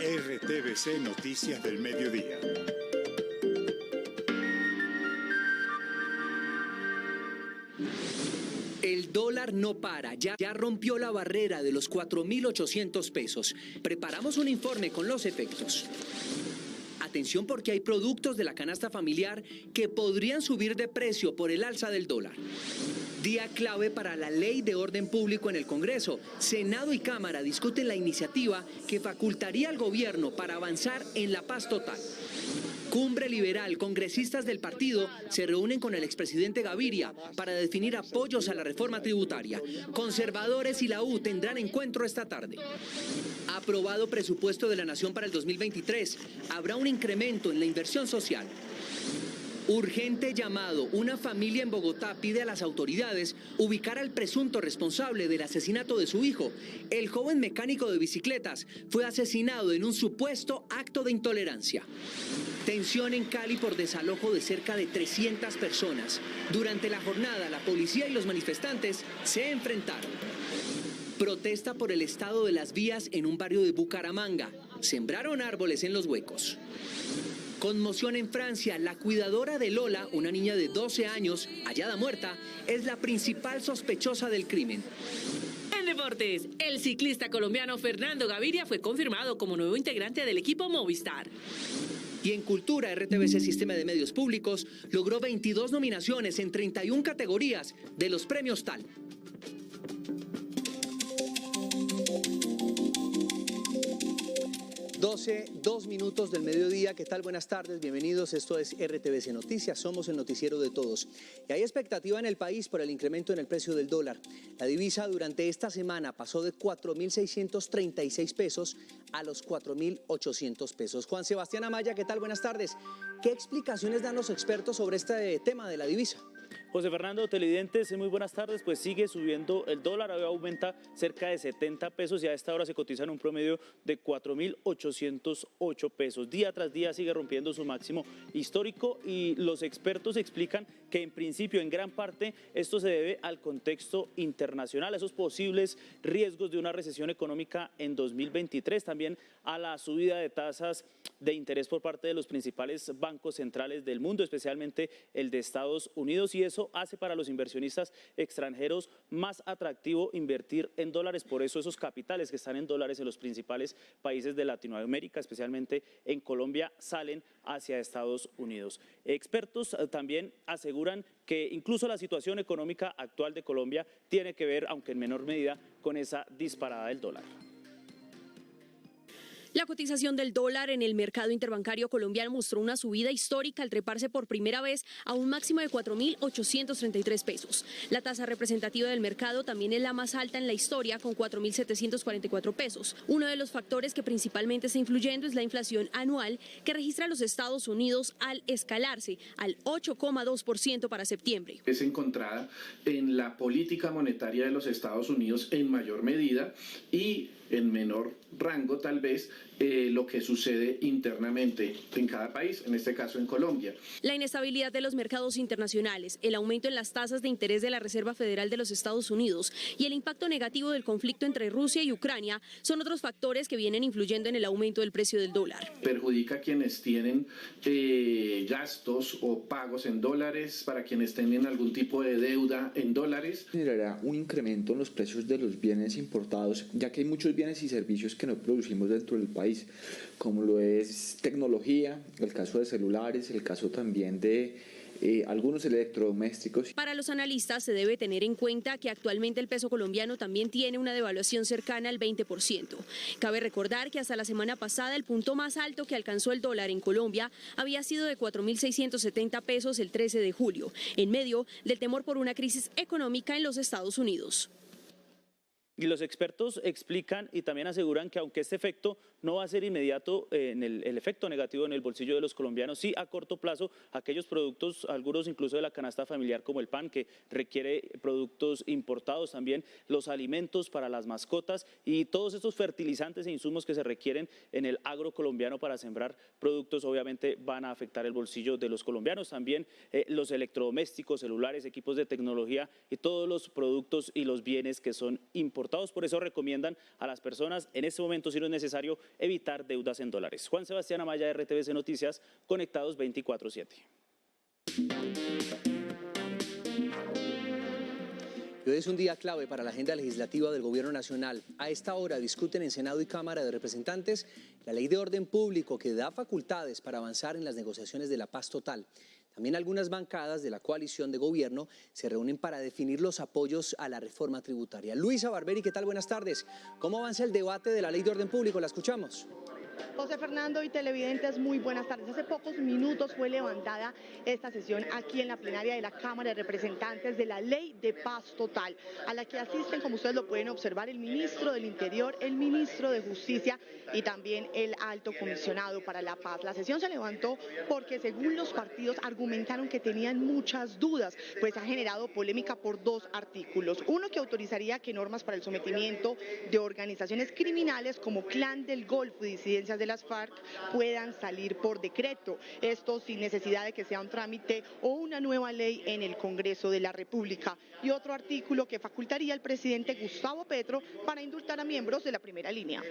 RTVC Noticias del Mediodía. El dólar no para, ya rompió la barrera de los 4.800 pesos. Preparamos un informe con los efectos. Atención porque hay productos de la canasta familiar que podrían subir de precio por el alza del dólar. Día clave para la Ley de Orden Público en el Congreso. Senado y Cámara discuten la iniciativa que facultaría al gobierno para avanzar en la paz total. Cumbre liberal, congresistas del partido se reúnen con el expresidente Gaviria para definir apoyos a la reforma tributaria. Conservadores y la U tendrán encuentro esta tarde. Aprobado presupuesto de la Nación para el 2023. Habrá un incremento en la inversión social. Urgente llamado. Una familia en Bogotá pide a las autoridades ubicar al presunto responsable del asesinato de su hijo. El joven mecánico de bicicletas fue asesinado en un supuesto acto de intolerancia. Tensión en Cali por desalojo de cerca de 300 personas. Durante la jornada, la policía y los manifestantes se enfrentaron. Protesta por el estado de las vías en un barrio de Bucaramanga. Sembraron árboles en los huecos. Conmoción en Francia. La cuidadora de Lola, una niña de 12 años, hallada muerta, es la principal sospechosa del crimen. En deportes, el ciclista colombiano Fernando Gaviria fue confirmado como nuevo integrante del equipo Movistar. Y en cultura, RTVC Sistema de Medios Públicos logró 22 nominaciones en 31 categorías de los premios TAL. Dos minutos del mediodía. ¿Qué tal? Buenas tardes, bienvenidos. Esto es RTVC Noticias, somos el noticiero de todos. Y hay expectativa en el país por el incremento en el precio del dólar. La divisa durante esta semana pasó de 4.636 pesos a los 4.800 pesos. Juan Sebastián Amaya, ¿qué tal? Buenas tardes. ¿Qué explicaciones dan los expertos sobre este tema de la divisa? José Fernando, televidentes, muy buenas tardes. Pues sigue subiendo el dólar, hoy aumenta cerca de 70 pesos y a esta hora se cotiza en un promedio de 4.808 pesos. Día tras día sigue rompiendo su máximo histórico y los expertos explican que en principio, en gran parte, esto se debe al contexto internacional, a esos posibles riesgos de una recesión económica en 2023, también a la subida de tasas de interés por parte de los principales bancos centrales del mundo, especialmente el de Estados Unidos, y eso hace para los inversionistas extranjeros más atractivo invertir en dólares. Por eso esos capitales que están en dólares en los principales países de Latinoamérica, especialmente en Colombia, salen hacia Estados Unidos. Expertos también aseguran que incluso la situación económica actual de Colombia tiene que ver, aunque en menor medida, con esa disparada del dólar. La cotización del dólar en el mercado interbancario colombiano mostró una subida histórica al treparse por primera vez a un máximo de 4.833 pesos. La tasa representativa del mercado también es la más alta en la historia, con 4.744 pesos. Uno de los factores que principalmente está influyendo es la inflación anual que registra los Estados Unidos al escalarse al 8,2% para septiembre. Es encontrada en la política monetaria de los Estados Unidos en mayor medida y en menor rango tal vez lo que sucede internamente en cada país, en este caso en Colombia. La inestabilidad de los mercados internacionales, el aumento en las tasas de interés de la Reserva Federal de los Estados Unidos y el impacto negativo del conflicto entre Rusia y Ucrania son otros factores que vienen influyendo en el aumento del precio del dólar. Perjudica a quienes tienen gastos o pagos en dólares, para quienes tienen algún tipo de deuda en dólares. Generará un incremento en los precios de los bienes importados, ya que hay muchos bienes y servicios que no producimos dentro del país, como lo es tecnología, el caso de celulares, el caso también de algunos electrodomésticos. Para los analistas se debe tener en cuenta que actualmente el peso colombiano también tiene una devaluación cercana al 20%. Cabe recordar que hasta la semana pasada el punto más alto que alcanzó el dólar en Colombia había sido de 4.670 pesos el 13 de julio, en medio del temor por una crisis económica en los Estados Unidos. Y los expertos explican y también aseguran que aunque este efecto no va a ser inmediato, en el efecto negativo en el bolsillo de los colombianos, sí a corto plazo aquellos productos, algunos incluso de la canasta familiar como el pan, que requiere productos importados, también los alimentos para las mascotas y todos estos fertilizantes e insumos que se requieren en el agro colombiano para sembrar productos, obviamente van a afectar el bolsillo de los colombianos. También los electrodomésticos, celulares, equipos de tecnología y todos los productos y los bienes que son importados importados. Por eso recomiendan a las personas en este momento, si no es necesario, evitar deudas en dólares. Juan Sebastián Amaya, RTVC Noticias, Conectados 24/7. Hoy es un día clave para la agenda legislativa del Gobierno Nacional. A esta hora discuten en Senado y Cámara de Representantes la Ley de Orden Público que da facultades para avanzar en las negociaciones de la paz total. También algunas bancadas de la coalición de gobierno se reúnen para definir los apoyos a la reforma tributaria. Luisa Barberi, ¿qué tal? Buenas tardes. ¿Cómo avanza el debate de la Ley de Orden Público? La escuchamos. José Fernando y televidentes, muy buenas tardes. Hace pocos minutos fue levantada esta sesión aquí en la plenaria de la Cámara de Representantes de la Ley de Paz Total, a la que asisten, como ustedes lo pueden observar, el ministro del Interior, el ministro de Justicia y también el alto comisionado para la paz. La sesión se levantó porque, según los partidos, argumentaron que tenían muchas dudas, pues ha generado polémica por dos artículos. Uno que autorizaría que normas para el sometimiento de organizaciones criminales como Clan del Golfo y disidencias de las FARC puedan salir por decreto, esto sin necesidad de que sea un trámite o una nueva ley en el Congreso de la República. Y otro artículo que facultaría al presidente Gustavo Petro para indultar a miembros de la primera línea.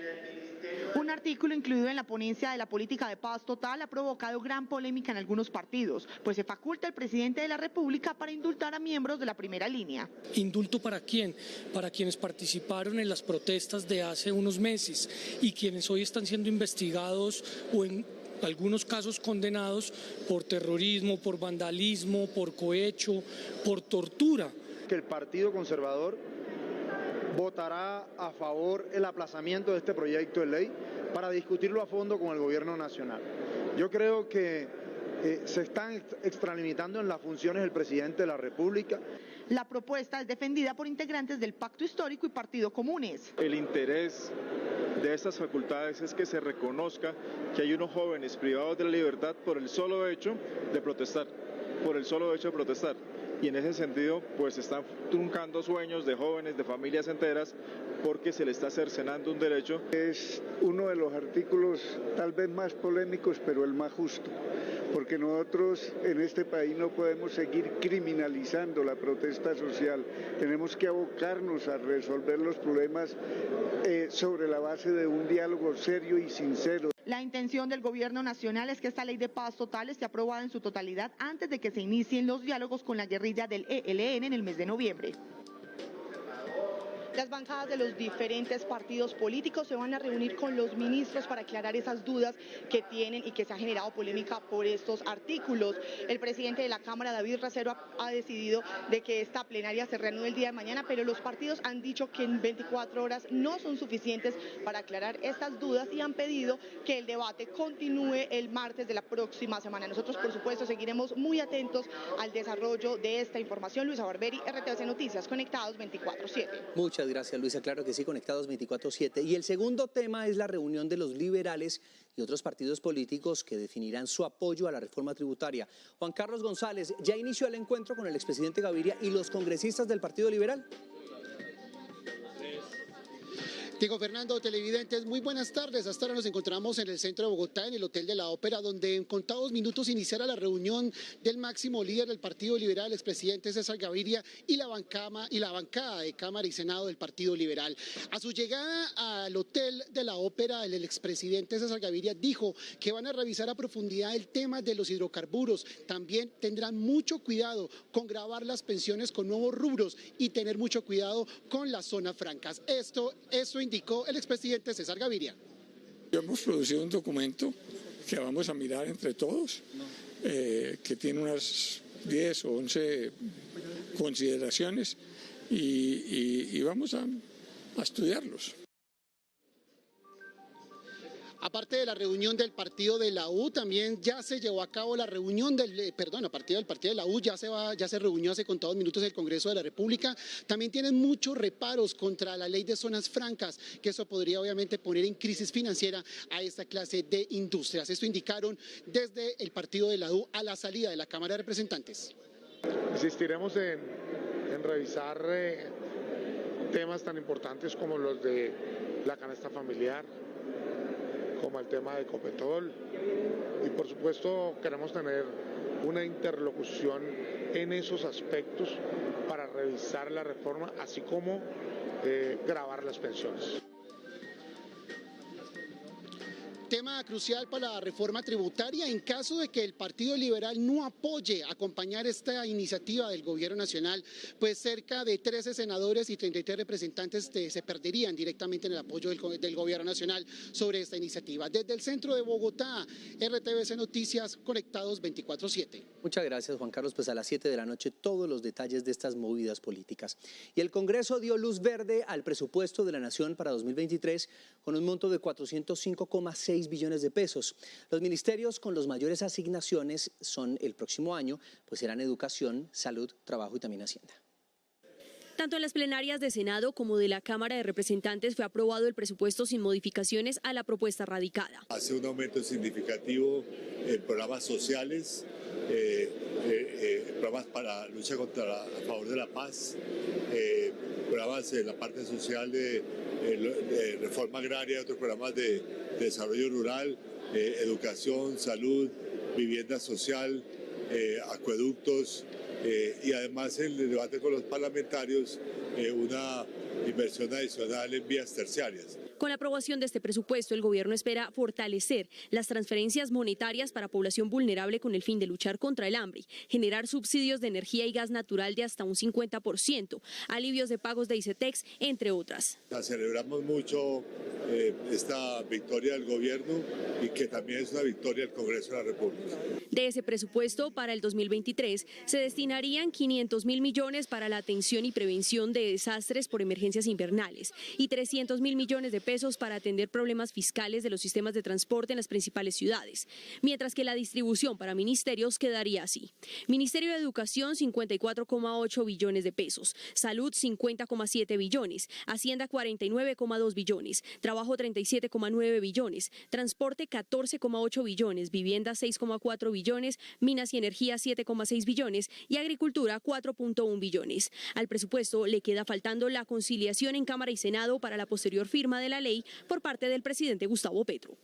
Un artículo incluido en la ponencia de la política de paz total ha provocado gran polémica en algunos partidos, pues se faculta al presidente de la República para indultar a miembros de la primera línea. ¿Indulto para quién? Para quienes participaron en las protestas de hace unos meses y quienes hoy están siendo investigados o en algunos casos condenados por terrorismo, por vandalismo, por cohecho, por tortura. Que el Partido Conservador votará a favor el aplazamiento de este proyecto de ley para discutirlo a fondo con el Gobierno Nacional. Yo creo que se están extralimitando en las funciones del presidente de la República. La propuesta es defendida por integrantes del Pacto Histórico y Partido Comunes. El interés de estas facultades es que se reconozca que hay unos jóvenes privados de la libertad por el solo hecho de protestar, Y en ese sentido, pues se están truncando sueños de jóvenes, de familias enteras, porque se le está cercenando un derecho. Es uno de los artículos tal vez más polémicos, pero el más justo, porque nosotros en este país no podemos seguir criminalizando la protesta social. Tenemos que abocarnos a resolver los problemas sobre la base de un diálogo serio y sincero. La intención del Gobierno Nacional es que esta ley de paz total esté aprobada en su totalidad antes de que se inicien los diálogos con la guerrilla del ELN en el mes de noviembre. Las bancadas de los diferentes partidos políticos se van a reunir con los ministros para aclarar esas dudas que tienen y que se ha generado polémica por estos artículos. El presidente de la Cámara, David Racero, ha decidido de que esta plenaria se reanude el día de mañana, pero los partidos han dicho que en 24 horas no son suficientes para aclarar estas dudas y han pedido que el debate continúe el martes de la próxima semana. Nosotros, por supuesto, seguiremos muy atentos al desarrollo de esta información. Luisa Barberi, RTVC Noticias, Conectados 24/7. Muchas gracias, Luisa. Claro que sí, Conectados 24/7. Y el segundo tema es la reunión de los liberales y otros partidos políticos que definirán su apoyo a la reforma tributaria. Juan Carlos González, ¿ya inició el encuentro con el expresidente Gaviria y los congresistas del Partido Liberal? Diego Fernando, televidentes, muy buenas tardes. Hasta ahora nos encontramos en el centro de Bogotá, en el Hotel de la Ópera, donde en contados minutos iniciará la reunión del máximo líder del Partido Liberal, expresidente César Gaviria, y la bancada de Cámara y Senado del Partido Liberal. A su llegada al Hotel de la Ópera, el expresidente César Gaviria dijo que van a revisar a profundidad el tema de los hidrocarburos. También tendrán mucho cuidado con gravar las pensiones con nuevos rubros y tener mucho cuidado con las zonas francas. Eso indicó el expresidente César Gaviria. Hemos producido un documento que vamos a mirar entre todos, que tiene unas 10 o 11 consideraciones y vamos a estudiarlos. Aparte de la reunión del partido de la U, también ya se llevó a cabo la reunión del partido de la U, ya se reunió hace contados minutos el Congreso de la República. También tienen muchos reparos contra la ley de zonas francas, que eso podría obviamente poner en crisis financiera a esta clase de industrias. Esto indicaron desde el partido de la U a la salida de la Cámara de Representantes. Insistiremos en revisar temas tan importantes como los de la canasta familiar, como el tema de Ecopetrol, y por supuesto queremos tener una interlocución en esos aspectos para revisar la reforma, así como gravar las pensiones. Tema crucial para la reforma tributaria. En caso de que el Partido Liberal no apoye acompañar esta iniciativa del Gobierno Nacional, pues cerca de 13 senadores y 33 representantes se perderían directamente en el apoyo del Gobierno Nacional sobre esta iniciativa. Desde el centro de Bogotá, RTVC Noticias, conectados 24/7. Muchas gracias, Juan Carlos. Pues a las 7 de la noche todos los detalles de estas movidas políticas. Y el Congreso dio luz verde al presupuesto de la Nación para 2023 con un monto de 405,6 billones de pesos. Los ministerios con los mayores asignaciones son el próximo año, pues serán Educación, Salud, Trabajo y también Hacienda. Tanto en las plenarias de Senado como de la Cámara de Representantes fue aprobado el presupuesto sin modificaciones a la propuesta radicada. Hace un aumento significativo en programas sociales, programas para lucha a favor de la paz, programas en la parte social de reforma agraria, otros programas de desarrollo rural, educación, salud, vivienda social, acueductos, y además en el debate con los parlamentarios una inversión adicional en vías terciarias. Con la aprobación de este presupuesto, el gobierno espera fortalecer las transferencias monetarias para población vulnerable con el fin de luchar contra el hambre, generar subsidios de energía y gas natural de hasta un 50%, alivios de pagos de ICETEX, entre otras. Celebramos mucho esta victoria del gobierno y que también es una victoria del Congreso de la República. De ese presupuesto para el 2023 se destinarían 500.000 millones para la atención y prevención de desastres por emergencias invernales y 300.000 millones de pesos para atender problemas fiscales de los sistemas de transporte en las principales ciudades, mientras que la distribución para ministerios quedaría así. Ministerio de Educación, 54,8 billones de pesos, Salud, 50,7 billones, Hacienda, 49,2 billones, Trabajo, 37,9 billones, Transporte, 14,8 billones, Vivienda, 6,4 billones, Minas y Energía, 7,6 billones y Agricultura, 4,1 billones. Al presupuesto le queda faltando la conciliación en Cámara y Senado para la posterior firma de la ley por parte del presidente Gustavo Petro.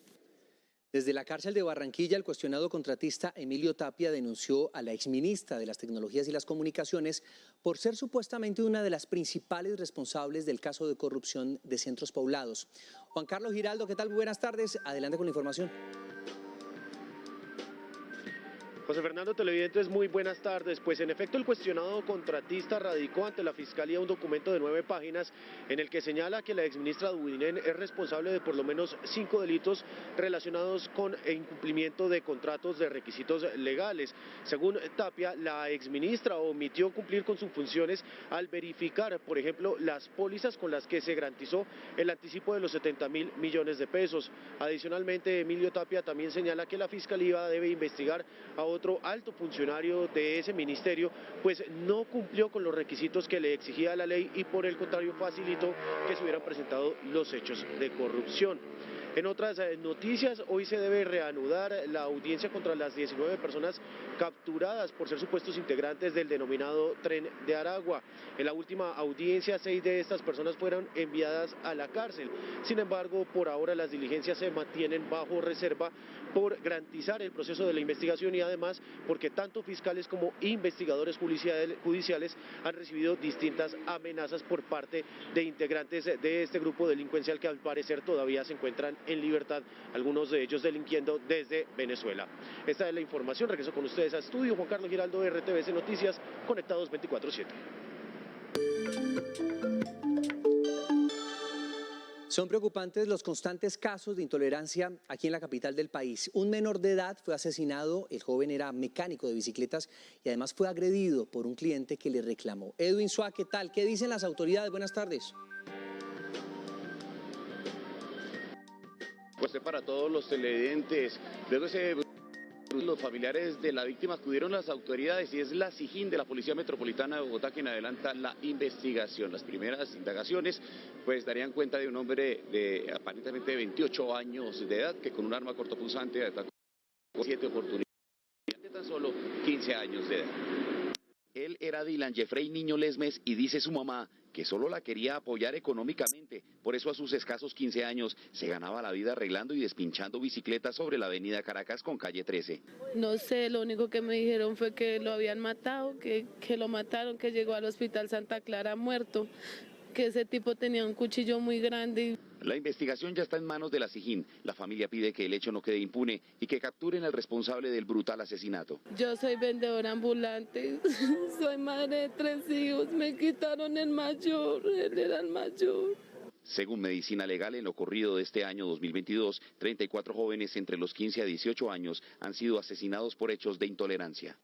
Desde la cárcel de Barranquilla, el cuestionado contratista Emilio Tapia denunció a la exministra de las Tecnologías y las Comunicaciones por ser supuestamente una de las principales responsables del caso de corrupción de centros poblados. Juan Carlos Giraldo, ¿qué tal? Buenas tardes. Adelante con la información. José Fernando, televidentes, muy buenas tardes. Pues en efecto el cuestionado contratista radicó ante la Fiscalía un documento de 9 páginas en el que señala que la exministra Dubinén es responsable de por lo menos 5 delitos relacionados con incumplimiento de contratos de requisitos legales. Según Tapia, la exministra omitió cumplir con sus funciones al verificar, por ejemplo, las pólizas con las que se garantizó el anticipo de los 70.000 millones de pesos. Adicionalmente, Emilio Tapia también señala que la Fiscalía debe investigar a otro alto funcionario de ese ministerio, pues no cumplió con los requisitos que le exigía la ley y por el contrario facilitó que se hubieran presentado los hechos de corrupción. En otras noticias, hoy se debe reanudar la audiencia contra las 19 personas capturadas por ser supuestos integrantes del denominado Tren de Aragua. En la última audiencia, 6 de estas personas fueron enviadas a la cárcel. Sin embargo, por ahora las diligencias se mantienen bajo reserva por garantizar el proceso de la investigación y además porque tanto fiscales como investigadores judiciales han recibido distintas amenazas por parte de integrantes de este grupo delincuencial que al parecer todavía se encuentran en libertad, algunos de ellos delinquiendo desde Venezuela. Esta es la información, regreso con ustedes a estudio. Juan Carlos Giraldo, RTVC Noticias, conectados 24/7. Son preocupantes los constantes casos de intolerancia aquí en la capital del país. Un menor de edad fue asesinado, el joven era mecánico de bicicletas y además fue agredido por un cliente que le reclamó. Edwin Suá, ¿qué tal? ¿Qué dicen las autoridades? Buenas tardes. Pues para todos los televidentes, luego los familiares de la víctima acudieron a las autoridades y es la SIJIN de la Policía Metropolitana de Bogotá quien adelanta la investigación. Las primeras indagaciones pues darían cuenta de un hombre de aparentemente 28 años de edad que con un arma cortopunzante atacó 7 oportunidades de tan solo 15 años de edad. Él era Dylan Jeffrey Niño Lesmes y dice su mamá que solo la quería apoyar económicamente. Por eso a sus escasos 15 años se ganaba la vida arreglando y despinchando bicicletas sobre la avenida Caracas con calle 13. No sé, lo único que me dijeron fue que lo habían matado, que lo mataron, que llegó al hospital Santa Clara muerto. que ese tipo tenía un cuchillo muy grande. La investigación ya está en manos de la SIJIN. La familia pide que el hecho no quede impune y que capturen al responsable del brutal asesinato. Yo soy vendedora ambulante, soy madre de 3 hijos, me quitaron el mayor, él era el mayor. Según Medicina Legal, en lo corrido de este año 2022, 34 jóvenes entre los 15 a 18 años han sido asesinados por hechos de intolerancia.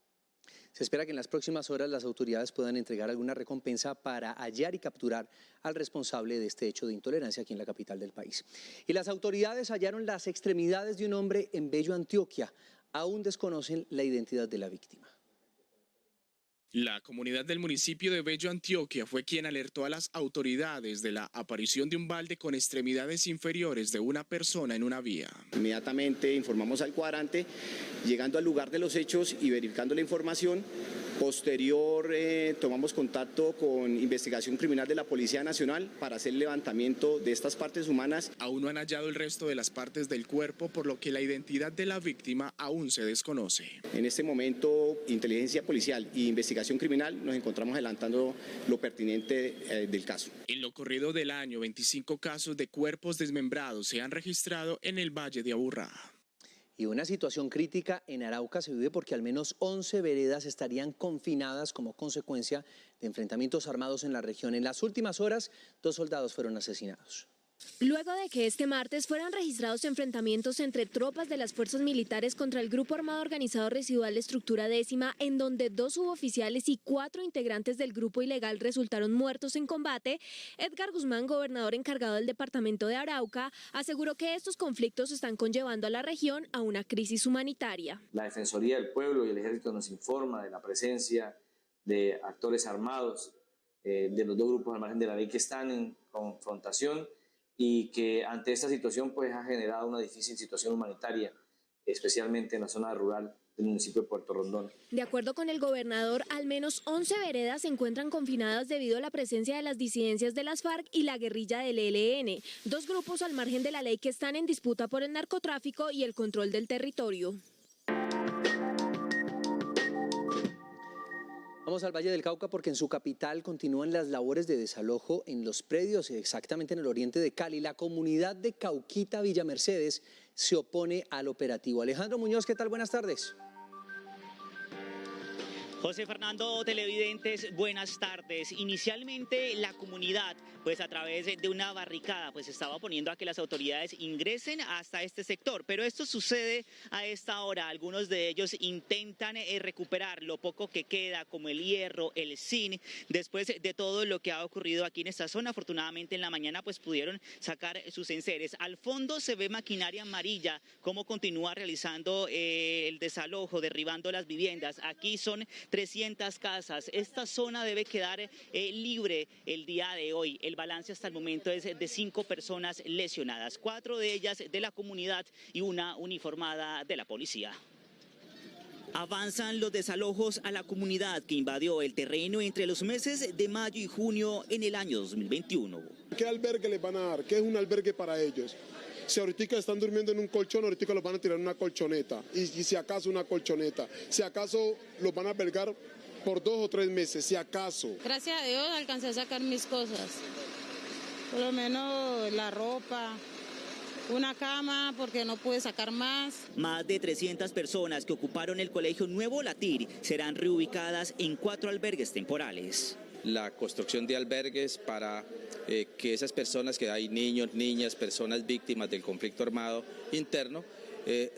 Se espera que en las próximas horas las autoridades puedan entregar alguna recompensa para hallar y capturar al responsable de este hecho de intolerancia aquí en la capital del país. Y las autoridades hallaron las extremidades de un hombre en Bello, Antioquia. Aún desconocen la identidad de la víctima. La comunidad del municipio de Bello, Antioquia, fue quien alertó a las autoridades de la aparición de un balde con extremidades inferiores de una persona en una vía. Inmediatamente informamos al cuadrante, llegando al lugar de los hechos y verificando la información. Posterior, tomamos contacto con Investigación Criminal de la Policía Nacional para hacer el levantamiento de estas partes humanas. Aún no han hallado el resto de las partes del cuerpo, por lo que la identidad de la víctima aún se desconoce. En este momento, Inteligencia Policial e Investigación Criminal nos encontramos adelantando lo pertinente del caso. En lo corrido del año, 25 casos de cuerpos desmembrados se han registrado en el Valle de Aburrá. Y una situación crítica en Arauca se vive porque al menos 11 veredas estarían confinadas como consecuencia de enfrentamientos armados en la región. En las últimas horas, 2 soldados fueron asesinados. Luego de que este martes fueran registrados enfrentamientos entre tropas de las fuerzas militares contra el grupo armado organizado residual de estructura décima, en donde 2 suboficiales y 4 integrantes del grupo ilegal resultaron muertos en combate, Edgar Guzmán, gobernador encargado del departamento de Arauca, aseguró que estos conflictos están conllevando a la región a una crisis humanitaria. La Defensoría del Pueblo y el Ejército nos informa de la presencia de actores armados de los 2 grupos al margen de la ley que están en confrontación, y que ante esta situación pues ha generado una difícil situación humanitaria, especialmente en la zona rural del municipio de Puerto Rondón. De acuerdo con el gobernador, al menos 11 veredas se encuentran confinadas debido a la presencia de las disidencias de las FARC y la guerrilla del ELN, 2 grupos al margen de la ley que están en disputa por el narcotráfico y el control del territorio. Vamos al Valle del Cauca porque en su capital continúan las labores de desalojo en los predios, exactamente en el oriente de Cali. La comunidad de Cauquita, Villa Mercedes, se opone al operativo. Alejandro Muñoz, ¿qué tal? Buenas tardes. José Fernando, televidentes, buenas tardes. Inicialmente la comunidad, pues a través de una barricada, pues estaba oponiendo a que las autoridades ingresen hasta este sector, pero esto sucede a esta hora. Algunos de ellos intentan recuperar lo poco que queda, como el hierro, el zinc, después de todo lo que ha ocurrido aquí en esta zona. Afortunadamente en la mañana pues pudieron sacar sus enseres. Al fondo se ve maquinaria amarilla, cómo continúa realizando el desalojo, derribando las viviendas. Aquí son 300 casas. Esta zona debe quedar libre el día de hoy. El balance hasta el momento es de 5 personas lesionadas, 4 de ellas de la comunidad y una uniformada de la policía. Avanzan los desalojos a la comunidad que invadió el terreno entre los meses de mayo y junio en el año 2021. ¿Qué albergue les van a dar? ¿Qué es un albergue para ellos? Si ahorita están durmiendo en un colchón, ahorita los van a tirar en una colchoneta, y si acaso una colchoneta, si acaso los van a albergar por 2 o 3 meses, si acaso. Gracias a Dios alcancé a sacar mis cosas, por lo menos la ropa, una cama porque no pude sacar más. Más de 300 personas que ocuparon el colegio Nuevo Latir serán reubicadas en 4 albergues temporales. La construcción de albergues para que esas personas, que hay niños, niñas, personas víctimas del conflicto armado interno,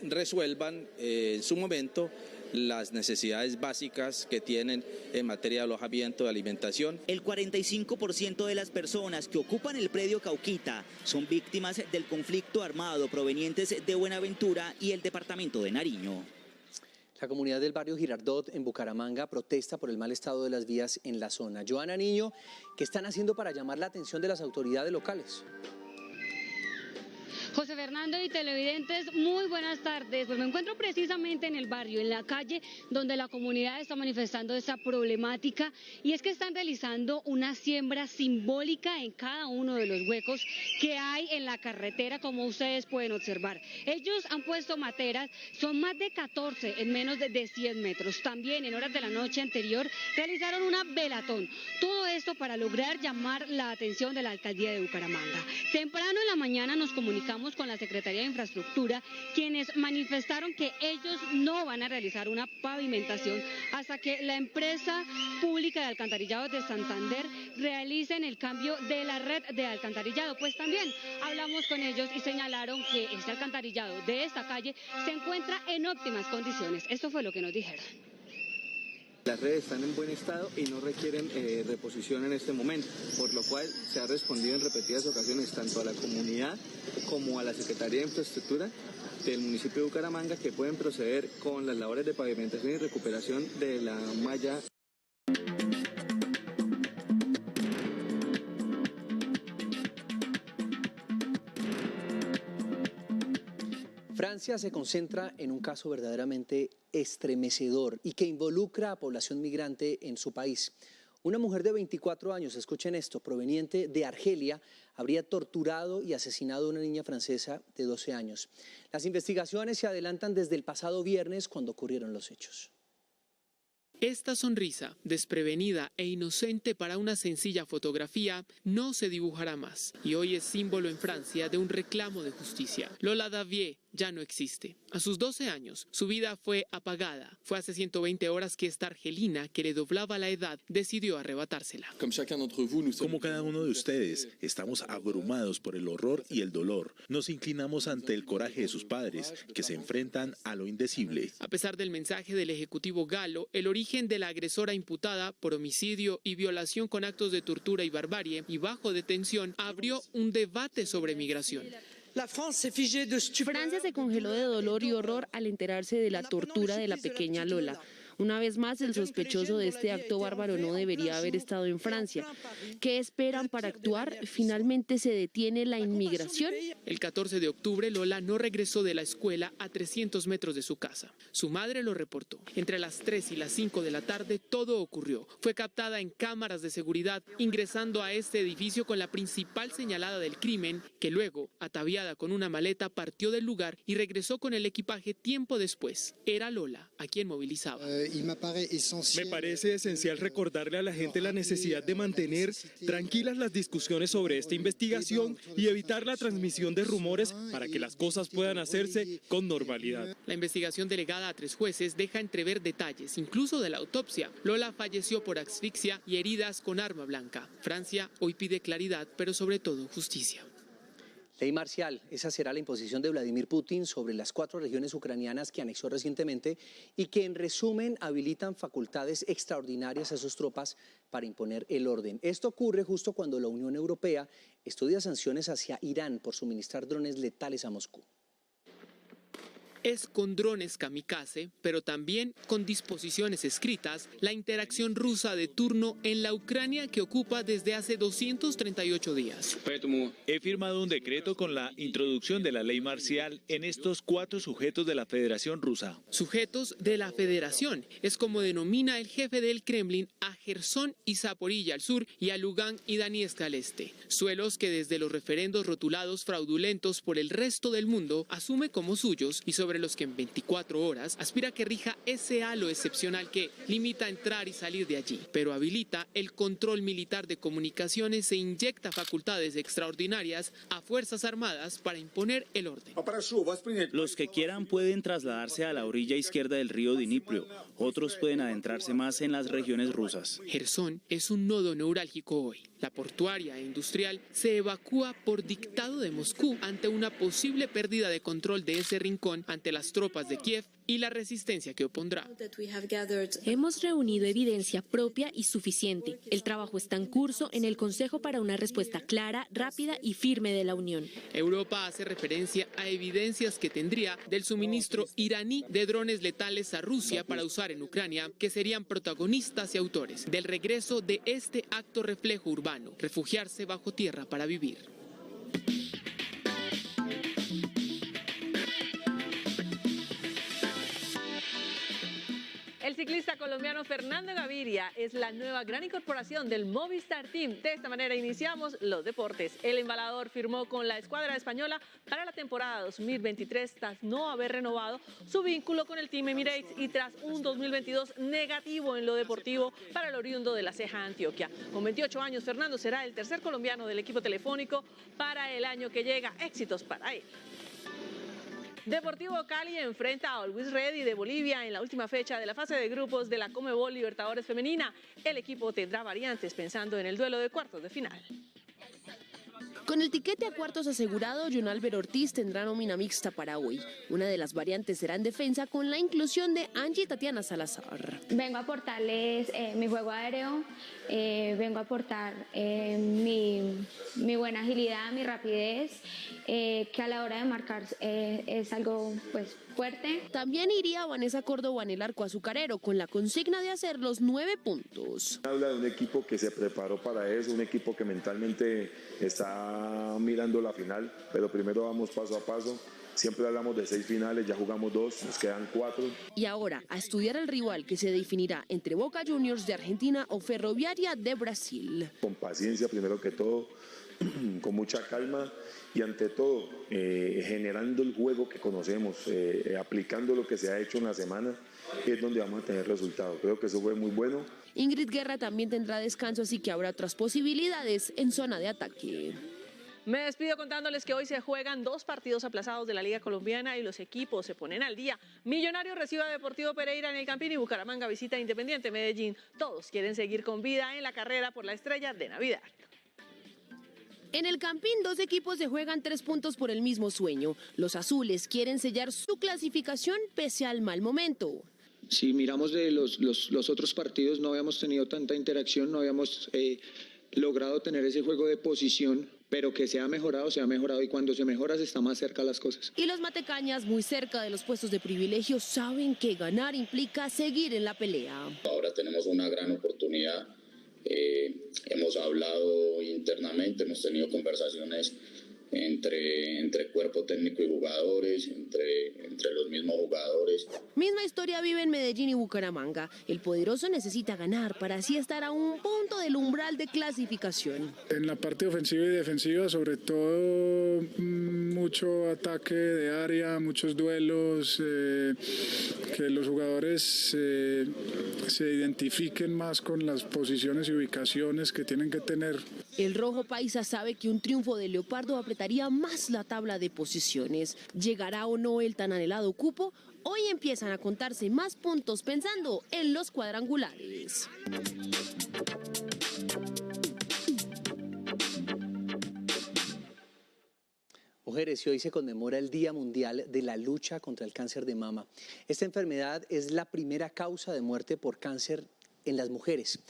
resuelvan en su momento las necesidades básicas que tienen en materia de alojamiento, de alimentación. El 45% de las personas que ocupan el predio Cauquita son víctimas del conflicto armado provenientes de Buenaventura y el departamento de Nariño. La comunidad del barrio Girardot en Bucaramanga protesta por el mal estado de las vías en la zona. Joana Niño, ¿qué están haciendo para llamar la atención de las autoridades locales? José Fernando y televidentes, muy buenas tardes. Pues me encuentro precisamente en el barrio, en la calle donde la comunidad está manifestando esta problemática, y es que están realizando una siembra simbólica en cada uno de los huecos que hay en la carretera, como ustedes pueden observar. Ellos han puesto materas, son más de 14 en menos de 100 metros. También en horas de la noche anterior realizaron una velatón. Todo esto para lograr llamar la atención de la alcaldía de Bucaramanga. Temprano en la mañana nos comunicamos con la Secretaría de Infraestructura, quienes manifestaron que ellos no van a realizar una pavimentación hasta que la empresa pública de alcantarillado de Santander realicen el cambio de la red de alcantarillado. Pues también hablamos con ellos y señalaron que este alcantarillado de esta calle se encuentra en óptimas condiciones. Esto fue lo que nos dijeron. Las redes están en buen estado y no requieren reposición en este momento, por lo cual se ha respondido en repetidas ocasiones tanto a la comunidad como a la Secretaría de Infraestructura del municipio de Bucaramanga que pueden proceder con las labores de pavimentación y recuperación de la malla. Francia se concentra en un caso verdaderamente estremecedor y que involucra a población migrante en su país. Una mujer de 24 años, escuchen esto, proveniente de Argelia, habría torturado y asesinado a una niña francesa de 12 años. Las investigaciones se adelantan desde el pasado viernes, cuando ocurrieron los hechos. Esta sonrisa, desprevenida e inocente para una sencilla fotografía, no se dibujará más. Y hoy es símbolo en Francia de un reclamo de justicia. Lola Davier ya no existe. A sus 12 años, su vida fue apagada. Fue hace 120 horas que esta argelina, que le doblaba la edad, decidió arrebatársela. Como cada uno de ustedes, estamos abrumados por el horror y el dolor. Nos inclinamos ante el coraje de sus padres, que se enfrentan a lo indecible. A pesar del mensaje del Ejecutivo galo, el origen de la agresora imputada por homicidio y violación con actos de tortura y barbarie y bajo detención abrió un debate sobre migración. Francia se congeló de dolor y horror al enterarse de la tortura de la pequeña Lola. Una vez más, el sospechoso de este acto bárbaro no debería haber estado en Francia. ¿Qué esperan para actuar? ¿Finalmente se detiene la inmigración? El 14 de octubre, Lola no regresó de la escuela a 300 metros de su casa. Su madre lo reportó. Entre las 3 y las 5 de la tarde, todo ocurrió. Fue captada en cámaras de seguridad, ingresando a este edificio con la principal señalada del crimen, que luego, ataviada con una maleta, partió del lugar y regresó con el equipaje tiempo después. Era Lola a quien movilizaba. Me parece esencial recordarle a la gente la necesidad de mantener tranquilas las discusiones sobre esta investigación y evitar la transmisión de rumores para que las cosas puedan hacerse con normalidad. La investigación delegada a 3 jueces deja entrever detalles, incluso de la autopsia. Lola falleció por asfixia y heridas con arma blanca. Francia hoy pide claridad, pero sobre todo justicia. Ley marcial, esa será la imposición de Vladimir Putin sobre las 4 regiones ucranianas que anexó recientemente y que en resumen habilitan facultades extraordinarias a sus tropas para imponer el orden. Esto ocurre justo cuando la Unión Europea estudia sanciones hacia Irán por suministrar drones letales a Moscú. Es con drones kamikaze, pero también con disposiciones escritas, la interacción rusa de turno en la Ucrania que ocupa desde hace 238 días. He firmado un decreto con la introducción de la ley marcial en estos 4 sujetos de la Federación Rusa. Sujetos de la Federación, es como denomina el jefe del Kremlin a Jersón y Zaporilla al sur y a Lugansk y Donetsk al este. Suelos que desde los referendos rotulados fraudulentos por el resto del mundo asume como suyos y sobre los que en 24 horas aspira que rija ese halo excepcional que limita entrar y salir de allí, pero habilita el control militar de comunicaciones e inyecta facultades extraordinarias a Fuerzas Armadas para imponer el orden. Los que quieran pueden trasladarse a la orilla izquierda del río Dnipro, otros pueden adentrarse más en las regiones rusas. Jersón es un nodo neurálgico hoy. La portuaria e industrial se evacúa por dictado de Moscú ante una posible pérdida de control de ese rincón ante las tropas de Kiev y la resistencia que opondrá. Hemos reunido evidencia propia y suficiente. El trabajo está en curso en el Consejo para una respuesta clara, rápida y firme de la Unión. Europa hace referencia a evidencias que tendría del suministro iraní de drones letales a Rusia para usar en Ucrania, que serían protagonistas y autores del regreso de este acto reflejo urbano, refugiarse bajo tierra para vivir. ciclista colombiano Fernando Gaviria es la nueva gran incorporación del Movistar Team. De esta manera iniciamos los deportes. El embalador firmó con la escuadra española para la temporada 2023 tras no haber renovado su vínculo con el Team Emirates y tras un 2022 negativo en lo deportivo para el oriundo de La Ceja, Antioquia. Con 28 años, Fernando será el tercer colombiano del equipo telefónico para el año que llega. Éxitos para él. Deportivo Cali enfrenta a Always Ready de Bolivia en la última fecha de la fase de grupos de la Conmebol Libertadores Femenina. El equipo tendrá variantes pensando en el duelo de cuartos de final. Con el tiquete a cuartos asegurado, John Álvaro Ortiz tendrá nómina mixta para hoy. Una de las variantes será en defensa con la inclusión de Angie Tatiana Salazar. Vengo a aportarles mi juego aéreo, vengo a aportar mi buena agilidad, mi rapidez, que a la hora de marcar es algo pues fuerte. También iría Vanessa Córdoba en el arco azucarero con la consigna de hacer los 9 puntos. Habla de un equipo que se preparó para eso, un equipo que mentalmente está mirando la final, pero primero vamos paso a paso. Siempre hablamos de 6 finales, ya jugamos 2, nos quedan 4. Y ahora a estudiar el rival que se definirá entre Boca Juniors de Argentina o Ferroviaria de Brasil. Con paciencia primero que todo, con mucha calma y ante todo generando el juego que conocemos, aplicando lo que se ha hecho en la semana, es donde vamos a tener resultados. Creo que eso fue muy bueno. Ingrid Guerra también tendrá descanso, así que habrá otras posibilidades en zona de ataque. Me despido contándoles que hoy se juegan 2 partidos aplazados de la Liga Colombiana y los equipos se ponen al día. Millonarios recibe a Deportivo Pereira en el Campín y Bucaramanga visita a Independiente Medellín. Todos quieren seguir con vida en la carrera por la estrella de Navidad. En el Campín, 2 equipos se juegan 3 puntos por el mismo sueño. Los azules quieren sellar su clasificación pese al mal momento. Si miramos de los otros partidos, no habíamos tenido tanta interacción, no habíamos logrado tener ese juego de posición, pero que se ha mejorado y cuando se mejora se está más cerca las cosas. Y los matecañas, muy cerca de los puestos de privilegio, saben que ganar implica seguir en la pelea. Ahora tenemos una gran oportunidad. Hemos hablado internamente, hemos tenido conversaciones entre cuerpo técnico y jugadores, entre los mismos jugadores. Misma historia vive en Medellín y Bucaramanga. El poderoso necesita ganar para así estar a un punto del umbral de clasificación. En la parte ofensiva y defensiva, sobre todo mucho ataque de área, muchos duelos, que los jugadores se identifiquen más con las posiciones y ubicaciones que tienen que tener. El rojo paisa sabe que un triunfo de Leopardo apretaría más la tabla de posiciones. ¿Llegará o no el tan anhelado cupo? Hoy empiezan a contarse más puntos pensando en los cuadrangulares. Mujeres, y hoy se conmemora el Día Mundial de la Lucha contra el Cáncer de Mama. Esta enfermedad es la primera causa de muerte por cáncer en las mujeres.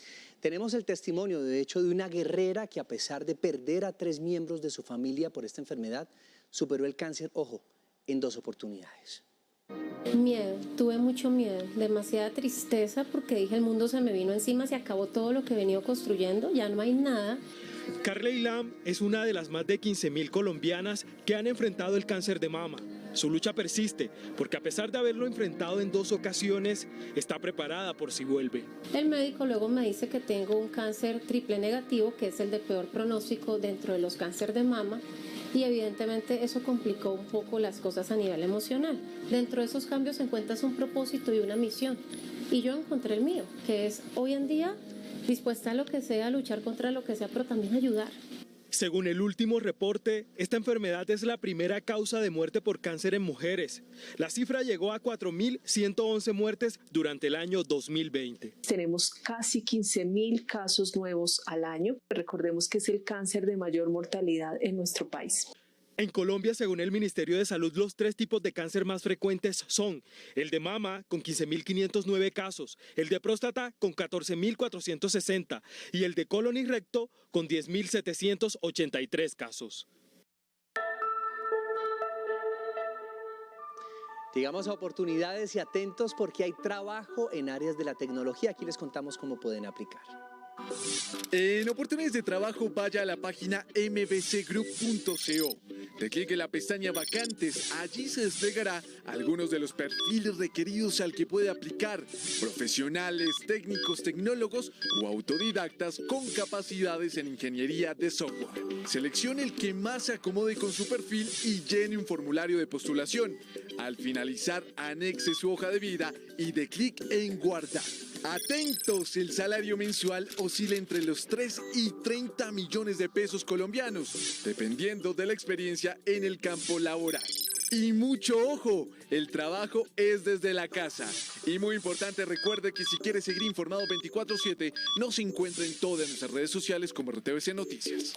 Tenemos el testimonio, de hecho, de una guerrera que a pesar de perder a 3 miembros de su familia por esta enfermedad, superó el cáncer, ojo, en 2 oportunidades. Miedo, tuve mucho miedo, demasiada tristeza porque dije el mundo se me vino encima, se acabó todo lo que he venido construyendo, ya no hay nada. Carley Lam es una de las más de 15.000 colombianas que han enfrentado el cáncer de mama. Su lucha persiste porque a pesar de haberlo enfrentado en 2 ocasiones, está preparada por si vuelve. El médico luego me dice que tengo un cáncer triple negativo, que es el de peor pronóstico dentro de los cánceres de mama, y evidentemente eso complicó un poco las cosas a nivel emocional. Dentro de esos cambios encuentras un propósito y una misión, y yo encontré el mío, que es hoy en día dispuesta a lo que sea, a luchar contra lo que sea, pero también ayudar. Según el último reporte, esta enfermedad es la primera causa de muerte por cáncer en mujeres. La cifra llegó a 4.111 muertes durante el año 2020. Tenemos casi 15.000 casos nuevos al año. Recordemos que es el cáncer de mayor mortalidad en nuestro país. En Colombia, según el Ministerio de Salud, los 3 tipos de cáncer más frecuentes son el de mama, con 15.509 casos, el de próstata, con 14.460 y el de colon y recto, con 10.783 casos. Llegamos a oportunidades y atentos porque hay trabajo en áreas de la tecnología. Aquí les contamos cómo pueden aplicar. En oportunidades de trabajo, vaya a la página mbcgroup.co. De clic en la pestaña Vacantes, allí se desplegará algunos de los perfiles requeridos al que puede aplicar: profesionales, técnicos, tecnólogos o autodidactas con capacidades en ingeniería de software. Seleccione el que más se acomode con su perfil y llene un formulario de postulación. Al finalizar, anexe su hoja de vida y dé clic en Guardar. Atentos, el salario mensual oscila entre los 3 y 30 millones de pesos colombianos, dependiendo de la experiencia en el campo laboral. Y mucho ojo, el trabajo es desde la casa. Y muy importante, recuerde que si quiere seguir informado 24/7, nos encuentra en todas nuestras redes sociales como RTVC Noticias.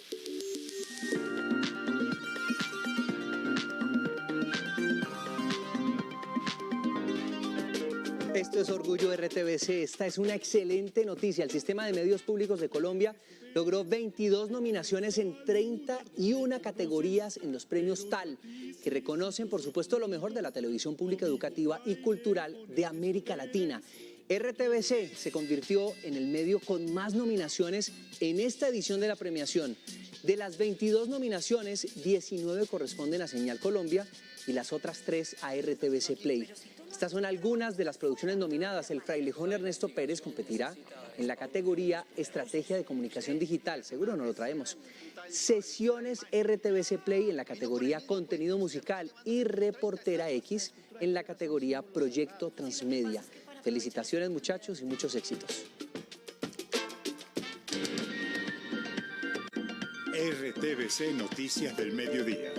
Esto es Orgullo RTVC. Esta es una excelente noticia. El Sistema de Medios Públicos de Colombia logró 22 nominaciones en 31 categorías en los premios TAL, que reconocen, por supuesto, lo mejor de la televisión pública educativa y cultural de América Latina. RTVC se convirtió en el medio con más nominaciones en esta edición de la premiación. De las 22 nominaciones, 19 corresponden a Señal Colombia y las otras 3 a RTVC Play. Estas son algunas de las producciones nominadas. El frailejón Ernesto Pérez competirá en la categoría Estrategia de Comunicación Digital. Seguro no lo traemos. Sesiones RTVC Play en la categoría Contenido Musical y Reportera X en la categoría Proyecto Transmedia. Felicitaciones, muchachos, y muchos éxitos. RTVC Noticias del Mediodía.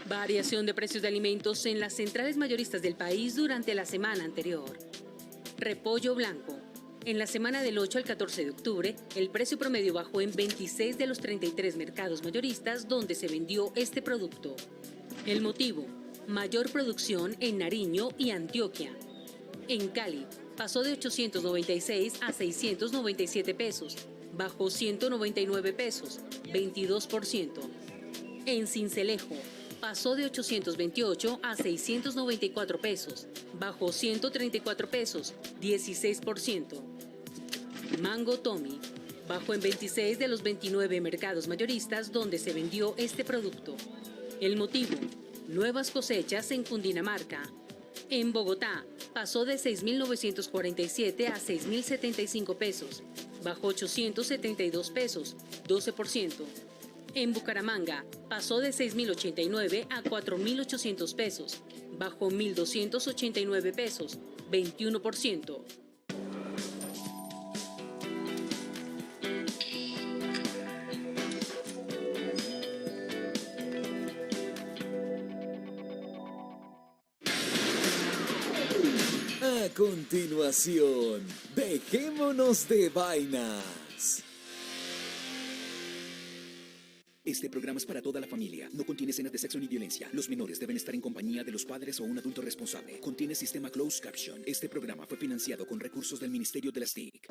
Variación de precios de alimentos en las centrales mayoristas del país durante la semana anterior. Repollo blanco. En la semana del 8 al 14 de octubre, el precio promedio bajó en 26 de los 33 mercados mayoristas donde se vendió este producto. El motivo: mayor producción en Nariño y Antioquia. En Cali, pasó de 896 a 697 pesos, bajó 199 pesos, 22%. En Sincelejo, pasó de 828 a 694 pesos, bajó 134 pesos, 16%. Mango Tommy, bajó en 26 de los 29 mercados mayoristas donde se vendió este producto. El motivo: nuevas cosechas en Cundinamarca. En Bogotá, pasó de 6.947 a 6.075 pesos, bajó 872 pesos, 12%. En Bucaramanga, pasó de 6.089 a 4.800 pesos, bajó 1.289 pesos, 21%. A continuación, dejémonos de vainas. Este programa es para toda la familia. No contiene escenas de sexo ni violencia. Los menores deben estar en compañía de los padres o un adulto responsable. Contiene sistema closed caption. Este programa fue financiado con recursos del Ministerio de las TIC.